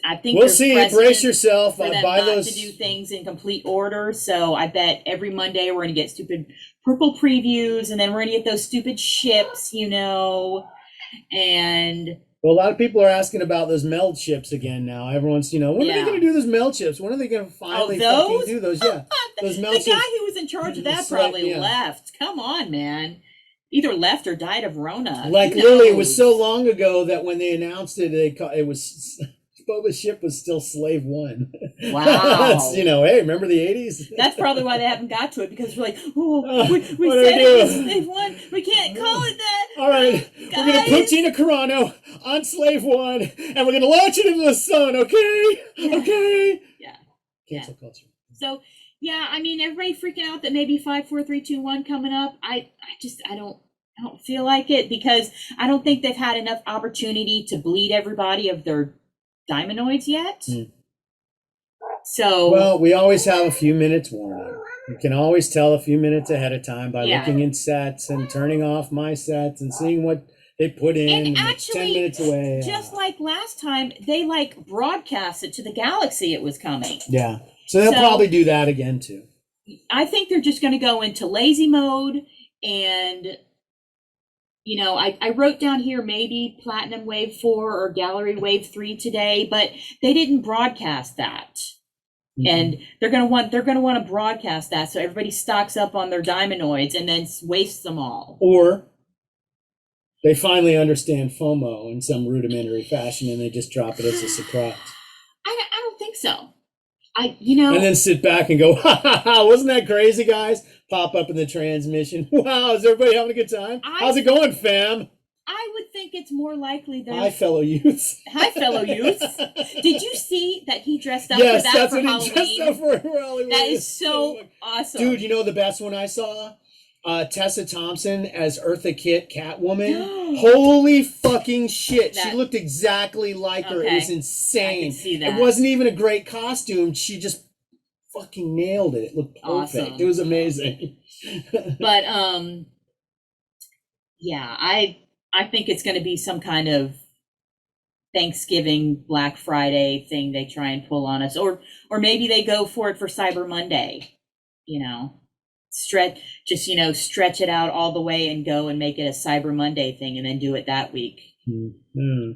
I think we'll there's see. precedent Brace yourself. for them Buy not those. to do things in complete order. So I bet every Monday we're going to get stupid purple previews, and then we're going to get those stupid ships, and Well, a lot of people are asking about those meld ships again now. Everyone's, when are they going to do those meld ships? When are they going to finally fucking do those? Yeah, those meld the ships. guy who was in charge of that It's probably yeah. left. Come on, man. Either left or died of Rona. Like Who literally, it was knows? so long ago that when they announced it, it was Boba's ship was still Slave One. Wow. That's, hey, remember the 80s? That's probably why they haven't got to it, because we're like, we what said do it was we do? Slave One. We can't call it that. All right, we're going to put Gina Carano on Slave One, and we're going to launch it into the sun, okay? Okay? Yeah. Cancel culture. So, yeah, I mean, everybody freaking out that maybe 5, 4, 3, 2, 1 coming up. I don't feel like it, because I don't think they've had enough opportunity to bleed everybody of their Diamondoids yet. So, well, we always have a few minutes warning. You can always tell a few minutes ahead of time by Yeah. looking in sets and turning off my sets and seeing what they put in. and it's actually, 10 minutes away. just like last time, they broadcast it to the galaxy it was coming. Yeah. So they'll probably do that again too. I think they're just going to go into lazy mode, and I wrote down here maybe Platinum Wave 4 or Gallery Wave 3 today, but they didn't broadcast that. And they're going to want to broadcast that so everybody stocks up on their Diamondoids and then wastes them all. Or they finally understand FOMO in some rudimentary fashion and they just drop it as a surprise. I don't think so. And then sit back and go, ha ha ha, wasn't that crazy, guys? Pop up in the transmission. Wow, is everybody having a good time? How's it going, fam? I would think it's more likely that. Hi, fellow youths. Hi, fellow youths. Did you see that he dressed up Yes, for that that's for what Halloween? he dressed up for Halloween. That is so awesome. Dude, you know the best one I saw? Tessa Thompson as Eartha Kitt, Catwoman. Holy fucking shit. She looked exactly like her. It was insane. I can see that. It wasn't even a great costume. She just fucking nailed it. It looked perfect. Awesome. It was amazing. But yeah, I think it's going to be some kind of Thanksgiving, Black Friday thing they try and pull on us, or maybe they go for it for Cyber Monday. Stretch it out all the way and go and make it a Cyber Monday thing, and then do it that week. Mm-hmm.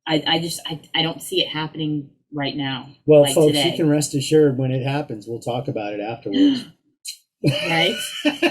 I don't see it happening right now. Well, like folks, today. you can rest assured when it happens, we'll talk about it afterwards. Right?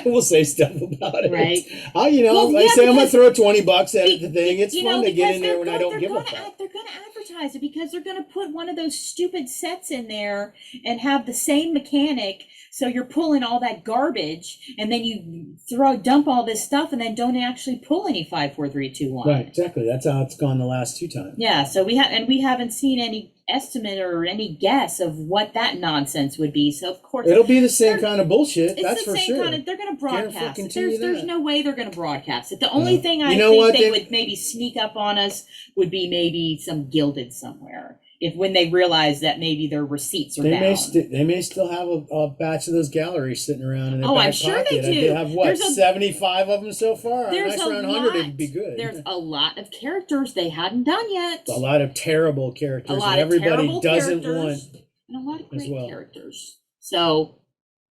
We'll say stuff about it. Right. I'm gonna throw $20 at the thing. It's fun to get in there when I don't give a fuck. They're going to advertise it because they're going to put one of those stupid sets in there and have the same mechanic. So you're pulling all that garbage, and then you dump all this stuff, and then don't actually pull any 5, 4, 3, 2, 1. Right, exactly. That's how it's gone the last 2 times. Yeah. So we haven't seen any estimate or any guess of what that nonsense would be. So of course it'll be the same kind of bullshit. It's That's the for same sure. kind of. They're going to broadcast it. There's that. no way they're going to broadcast it. The only thing I think they would maybe sneak up on us would be maybe some Gilded somewhere. When they realize that maybe their receipts are down. They may still have a batch of those galleries sitting around in their back I'm sure pocket. they do. They have 75 of them so far. There's a nice a around lot. 100 would be good. There's a lot of characters they hadn't done yet. A lot of terrible characters A lot that of everybody terrible doesn't characters, want. and a lot of great well. characters. So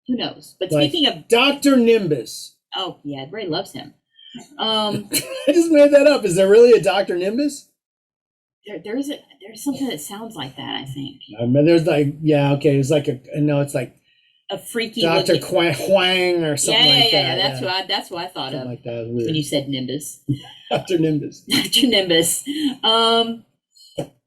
who knows? But Like speaking of, Dr. Nimbus. oh yeah, Ray loves him. I just made that up. Is there really a Dr. Nimbus? There's something that sounds like that. I think There's it's like it's like a freaky Dr. looking- Huang or something like that. That's what I thought Something of like that. when you said Nimbus. Dr. Nimbus. Dr. Nimbus.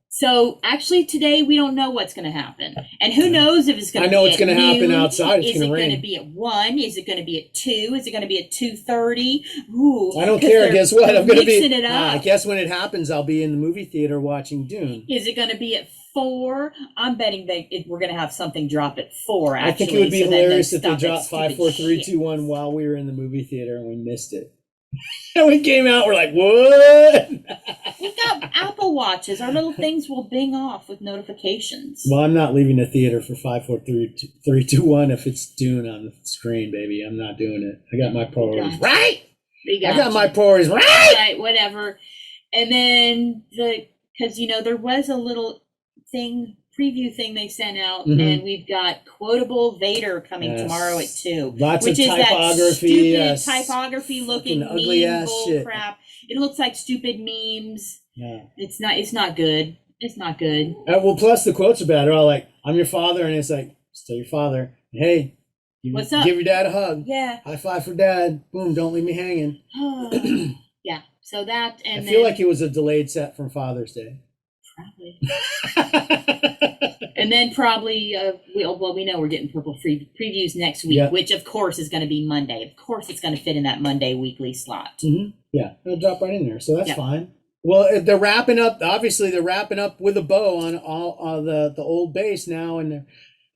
So actually today we don't know what's going to happen, and who knows if it's going to. I know be it's at going to happen noon? outside. It's Is going it to going rain. to be at 1? Is it going to be at 2? Is it going to be at 2:30? Ooh, I don't 'cause care. they're- Guess what? they're I'm going to be. mixing it up. I guess when it happens, I'll be in the movie theater watching Dune. Is it going to be at 4? I'm betting we're going to have something drop at 4. Actually, I think it would be so then hilarious if they stop at dropped 5, 4, 3, stupid 2, 1 shit. while we were in the movie theater and we missed it. And we came out, we're like, what? We got Apple Watches. Our little things will bing off with notifications. Well, I'm not leaving the theater for 5, 4, 3, 2, 1 if it's Dune on the screen, baby. I'm not doing it. I got my priorities. Yeah. Right? We I got got you. my priorities right. Right, whatever. And then because there was a little preview thing they sent out, and we've got quotable Vader coming tomorrow at 2. Lots which of is typography, that stupid typography looking ugly meme ass bull shit. crap. It looks like stupid memes. Yeah. It's not good. It's not good. Well, plus the quotes are bad. They're all like, "I'm your father," and it's like, "Still your father." Hey, What's up? Give your dad a hug. Yeah. High five for dad. Boom! Don't leave me hanging. Yeah. So that and I feel like it was a delayed set from Father's Day. probably. And then probably we know we're getting purple previews next week, Yep. which of course is going to be Monday. Of course, it's going to fit in that Monday weekly slot. Yeah, it'll drop right in there, so that's Yep. fine. Well, they're wrapping up. Obviously, they're wrapping up with a bow on all the old base now, and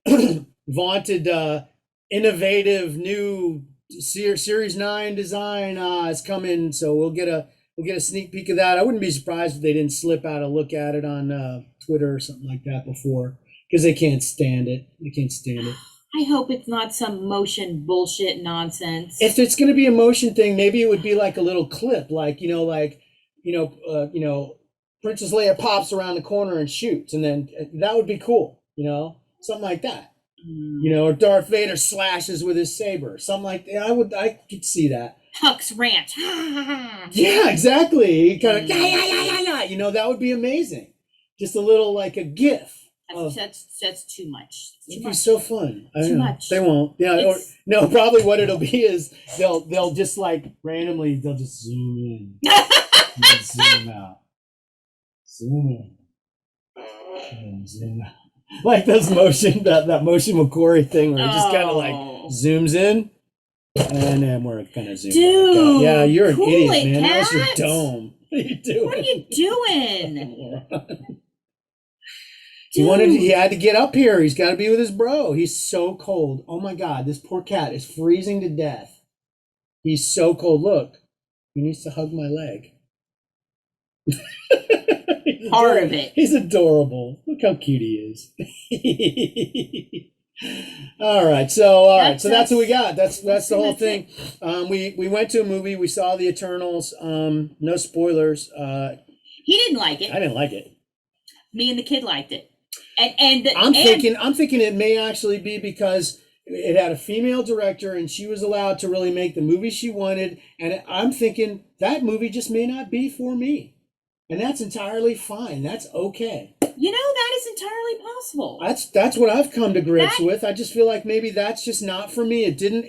the vaunted innovative new Series 9 design is coming. So we'll get a sneak peek of that. I wouldn't be surprised if they didn't slip out a look at it on Twitter or something like that before, because they can't stand it. They can't stand it. I hope it's not some motion bullshit nonsense. If it's going to be a motion thing, maybe it would be like a little clip, like Princess Leia pops around the corner and shoots, and then that would be cool, something like that. Or Darth Vader slashes with his saber, something like that. I could see that. Hux Ranch. Yeah, exactly. Kind of yeah. That would be amazing. Just a little like a GIF. That's too much. It'd be so fun. I Too don't know. much. They won't. Yeah. Or, no, probably what it'll be is they'll just like randomly they'll just zoom in, and zoom out, zoom in, and zoom out. Like those motion that motion McQuarrie thing where it just kind of like zooms in, and then we're gonna zoom Dude, back out. Yeah, you're an cool idiot, it, man. How's your Kat. dome? What are you doing? What are you doing? He had to get up here. He's got to be with his bro. He's so cold. Oh my God, this poor cat is freezing to death. He's so cold. Look, he needs to hug my leg. Part of it. He's adorable. Look how cute he is. All right, so that's what we got. That's the whole thing. We went to a movie. We saw the Eternals. No spoilers. He didn't like it. I didn't like it. Me and the kid liked it. And I'm thinking it may actually be because it had a female director and she was allowed to really make the movie she wanted. And I'm thinking that movie just may not be for me. And that's entirely fine. That's okay. that is entirely possible. That's what I've come to grips with. I just feel like maybe that's just not for me. It didn't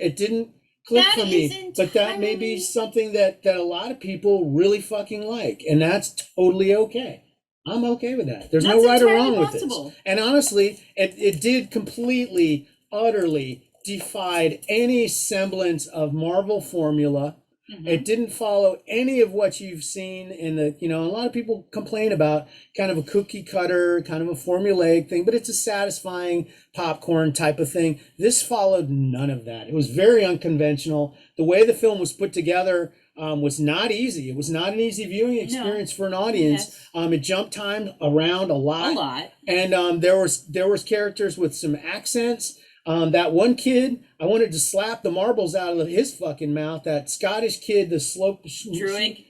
click That for me. But that may be something that a lot of people really fucking like. And that's totally okay. I'm okay with that. There's no That's right or entirely wrong with possible. this. And honestly, it did completely, utterly defied any semblance of Marvel formula. Mm-hmm. It didn't follow any of what you've seen in the, a lot of people complain about kind of a cookie cutter, kind of a formulaic thing, but it's a satisfying popcorn type of thing. This followed none of that. It was very unconventional. The way the film was put together was not easy. It was not an easy viewing experience for an audience. Yes. It jumped time around a lot. And there was characters with some accents. That one kid, I wanted to slap the marbles out of his fucking mouth. That Scottish kid, the slope Druig,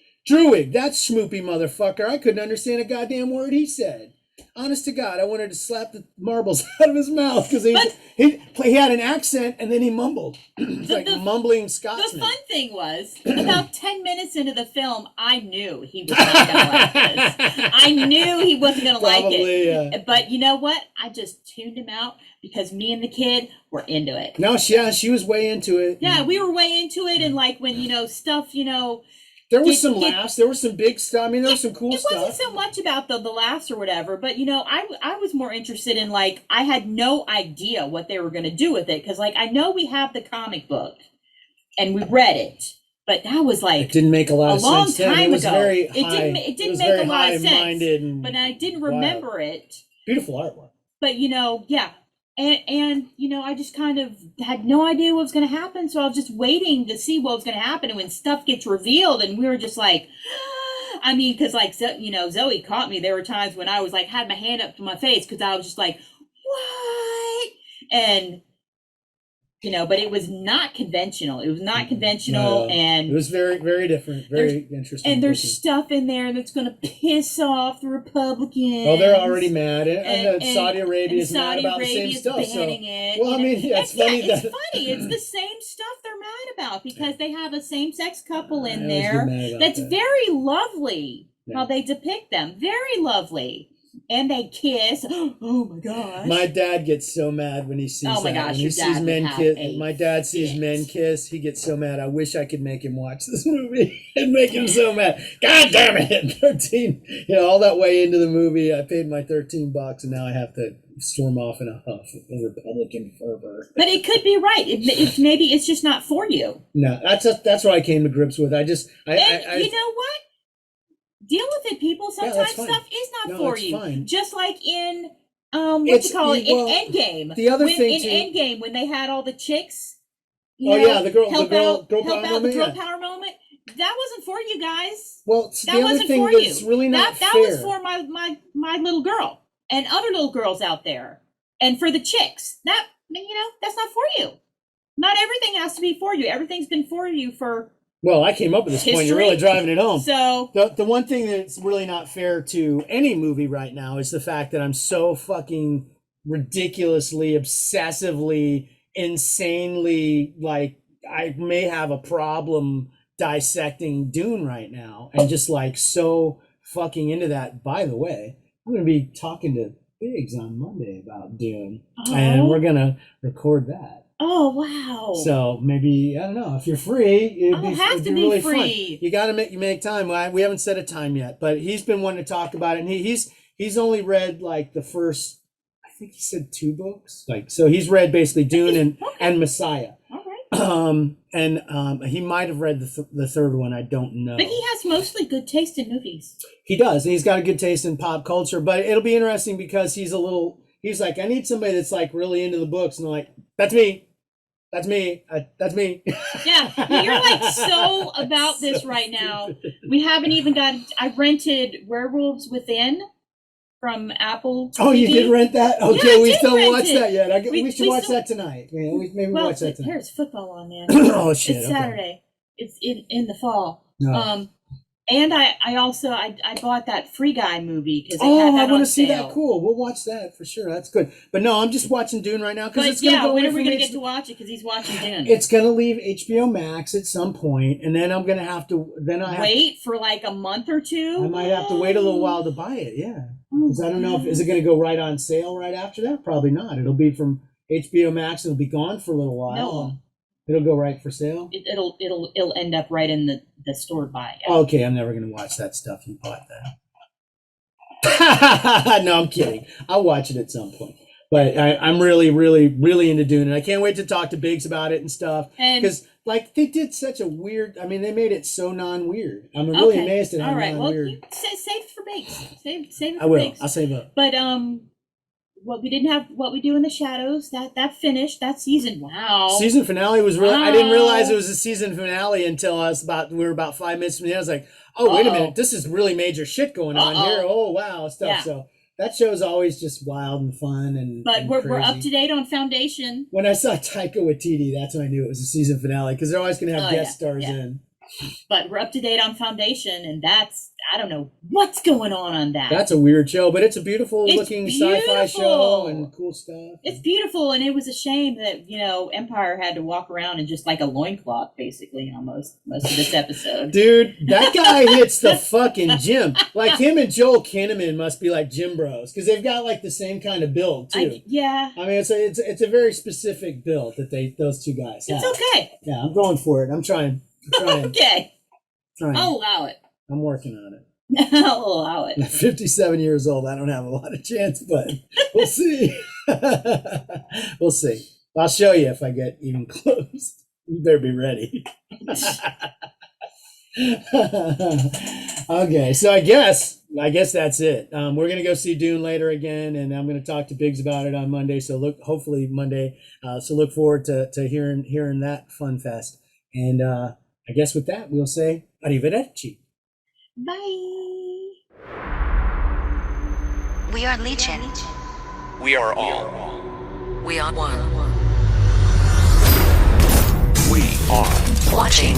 that schmoopy motherfucker. I couldn't understand a goddamn word he said. Honest to God, I wanted to slap the marbles out of his mouth because he had an accent and then he mumbled. Like mumbling Scotsman. The fun thing was, about 10 minutes into the film, I knew he was not going to like this. I knew he wasn't going to like it. Yeah. But you know what? I just tuned him out because me and the kid were into it. No, she was way into it. Yeah, we were way into it. And like when, stuff, there was some laughs. There was some big stuff. I mean, there was some cool stuff. It wasn't so much about the laughs or whatever, but I was more interested in I had no idea what they were going to do with it because I know we have the comic book and we read it, but that was it didn't make a lot of long sense. Then. time It was ago. very It didn't very make a lot of sense. high-minded But I didn't remember it. Beautiful artwork. But yeah. And I just kind of had no idea what was going to happen, so I was just waiting to see what was going to happen. And when stuff gets revealed, and we were just like, I mean, because Zoe caught me. There were times when I was had my hand up to my face because I was just like, what? And but it was not conventional. It was not conventional, No. and It was very, very different, very interesting. and there's looking. stuff in there that's going to piss off the Republicans. Oh, they're already mad, and Saudi Arabia is mad Saudi about the Arabia same is stuff. banning it. Well, I mean, yeah, it's funny it's that funny. It's the same stuff they're mad about because they have a same-sex couple in I always get there mad about that's that. very lovely. Yeah. How they depict them, very lovely, and they kiss. Oh my gosh! My dad gets so mad when he sees Oh my that. gosh, When your he sees dad would men have kiss. a My dad sees fit. men kiss. He gets so mad. I wish I could make him watch this movie and make him so mad. God damn it! 13. All that way into the movie, I paid my $13, and now I have to storm off in a huff of Republican fervor. But it could be right. It's maybe it's just not for you. No, that's what I came to grips with. And you know what? Deal with it, people. Yeah, Sometimes that's fine. stuff is not No, for it's you. fine. Just like in Well, in Endgame. the other thing in too- Endgame when they had all the chicks. The girl help power out the moment. girl Yeah. power moment. That wasn't for you guys. Well, That the other wasn't thing for that's you. really not that fair. was for my little girl and other little girls out there, and for the chicks. That's not for you. Not everything has to be for you. Everything's been for you for. Well, I came up with this point. You're history. really driving it home. So The one thing that's really not fair to any movie right now is the fact that I'm so fucking ridiculously, obsessively, insanely, like, I may have a problem dissecting Dune right now, and just like so fucking into that. By the way, I'm going to be talking to Biggs on Monday about Dune, and we're going to record that. oh wow. So maybe, I don't know, if you're free, I'll have it'd to be really free. fun. You got to make time. We haven't set a time yet, but he's been wanting to talk about it, and he's only read like the first, I think he said 2 books. Like, so he's read basically Dune and Messiah. All right. And he might have read the third one. I don't know. But he has mostly good taste in movies. He does, and he's got a good taste in pop culture. But it'll be interesting because he's like, I need somebody that's like really into the books, and they're like, that's me. That's me. That's me. Yeah, you're like so about this right now. We haven't even got. I rented Werewolves Within from Apple TV. Oh, you did rent that? Okay, Yeah, I we did still rent watched it. that yet. We should we watch still- that tonight. Yeah, maybe Well, watch that tonight. there's football on, man. Oh shit! It's okay. Saturday. It's in the fall. No. And I also bought that Free Guy movie because Oh, had that I want on to see sale. that. Cool. We'll watch that for sure. That's good. But no, I'm just watching Dune right now because But it's gonna yeah, go when away are we from gonna get to watch it? Because he's watching Dune. It's gonna leave HBO Max at some point, and then I'm gonna have to. Then Wait for like a month or two. I might have to wait a little while to buy it. Yeah, because I don't know if is it gonna go right on sale right after that. Probably not. It'll be from HBO Max. It'll be gone for a little while. No. It'll go right for sale. It'll end up right in the store buy. Okay, I'm never gonna watch that stuff. You bought that. No, I'm kidding. I'll watch it at some point. But I'm really, really, really into Dune, and I can't wait to talk to Biggs about it and stuff. And Because like they did such a weird. I mean, they made it so non-weird. I'm really amazed at how all right. Well, non-weird. you save it for Biggs. Save it for I will. Biggs. I'll save up. But what we do in the shadows that finished that season. Wow. Season finale was really. I didn't Wow. realize it was a season finale until we were about 5 minutes from the end. I was like, oh wait a minute, this is really major shit going on here. Oh wow, stuff. Yeah. So that show's always just wild and fun and. But and we're up crazy. to date on Foundation. When I saw Taika Waititi, that's when I knew it was a season finale because they're always going to have Oh, guest yeah, stars yeah. in. But we're up to date on Foundation, and I don't know what's going on that. That's a weird show, but it's a beautiful It's looking sci-fi beautiful. show and cool stuff. It's beautiful, and it was a shame that Empire had to walk around in just like a loincloth, basically, almost most of this episode. Dude, that guy hits the fucking gym. Like him and Joel Kinnaman must be like gym bros because they've got like the same kind of build too. Yeah, I mean, it's a very specific build that those two guys have. it's okay. Yeah, I'm going for it. I'm trying. Okay, trying. I'll allow it. I'm working on it. I'll allow it. At 57 years old, I don't have a lot of chance, but we'll see. We'll see. I'll show you if I get even close. You better be ready. Okay, so I guess that's it. We're gonna go see Dune later again, and I'm gonna talk to Biggs about it on Monday. So hopefully Monday. So look forward to hearing that fun fest. And I guess with that, we'll say arrivederci. Bye. We are Legion. We are all. We are one. are Watching.